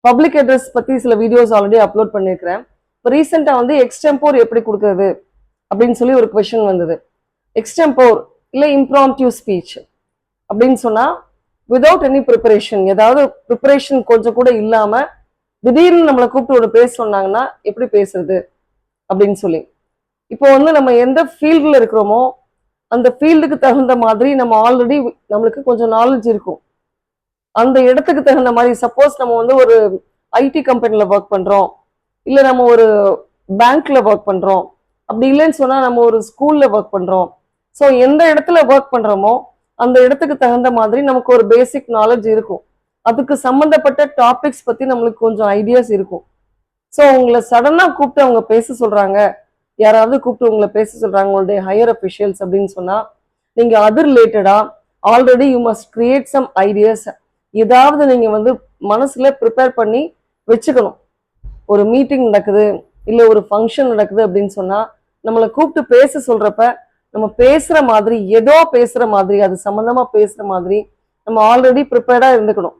Public address பத்தி சில videos already upload பண்ணியிருக்கிறேன். இப்போ ரீசெண்டாக வந்து எக்ஸ்டெம்போர் எப்படி கொடுக்கறது அப்படின்னு சொல்லி ஒரு கொஷின் வந்தது. எக்ஸ்டெம்போர் இல்லை இம்ப்ராம்ப்டிவ் ஸ்பீச் அப்படின்னு சொன்னா விதவுட் எனி ப்ரிப்பரேஷன், ஏதாவது ப்ரிப்பரேஷன் கொஞ்சம் கூட இல்லாம திடீர்னு நம்மளை கூப்பிட்டு ஒரு பேச சொன்னாங்கன்னா எப்படி பேசுறது அப்படின்னு சொல்லி. இப்போ வந்து நம்ம எந்த ஃபீல்டில் இருக்கிறோமோ அந்த ஃபீல்டுக்கு தகுந்த மாதிரி நம்ம ஆல்ரெடி நம்மளுக்கு கொஞ்சம் நாலேஜ் இருக்கும். அந்த இடத்துக்கு தகுந்த மாதிரி சப்போஸ் நம்ம வந்து ஒரு ஐடி கம்பெனியில் ஒர்க் பண்ணுறோம், இல்லை நம்ம ஒரு பேங்க்ல ஒர்க் பண்ணுறோம், அப்படி இல்லைன்னு சொன்னால் நம்ம ஒரு ஸ்கூலில் ஒர்க் பண்ணுறோம். ஸோ எந்த இடத்துல ஒர்க் பண்ணுறோமோ அந்த இடத்துக்கு தகுந்த மாதிரி நமக்கு ஒரு பேசிக் நாலேஜ் இருக்கும். அதுக்கு சம்மந்தப்பட்ட டாபிக்ஸ் பற்றி நம்மளுக்கு கொஞ்சம் ஐடியாஸ் இருக்கும். ஸோ உங்களை சடனாக கூப்பிட்டு அவங்க பேச சொல்கிறாங்க, யாராவது கூப்பிட்டு உங்களை பேச சொல்கிறாங்க உங்களுடைய ஹையர் அஃபிஷியல்ஸ் அப்படின்னு சொன்னால் நீங்கள் அது ரிலேட்டடாக already you must create some ideas. ஏதாவது நீங்கள் வந்து மனசில் ப்ரிப்பேர் பண்ணி வச்சுக்கணும். ஒரு மீட்டிங் நடக்குது இல்லை ஒரு ஃபங்க்ஷன் நடக்குது அப்படின்னு சொன்னால் நம்மளை கூப்பிட்டு பேச சொல்கிறப்ப நம்ம பேசுகிற மாதிரி, ஏதோ பேசுகிற மாதிரி, அது சம்மந்தமாக பேசுகிற மாதிரி நம்ம ஆல்ரெடி ப்ரிப்பேர்டாக இருந்துக்கணும்.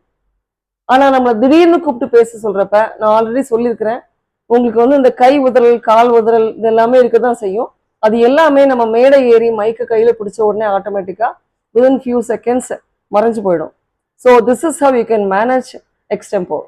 ஆனால் நம்மளை திடீர்னு கூப்பிட்டு பேச சொல்கிறப்ப நான் ஆல்ரெடி சொல்லியிருக்கிறேன், உங்களுக்கு வந்து இந்த கை உதறல், கால் உதறல் இது எல்லாமே இருக்க தான் செய்யும். அது எல்லாமே நம்ம மேடை ஏறி மைக்கு கையில் பிடிச்ச உடனே ஆட்டோமேட்டிக்காக within few seconds மறைஞ்சு போயிடும். So this is how you can manage extempore.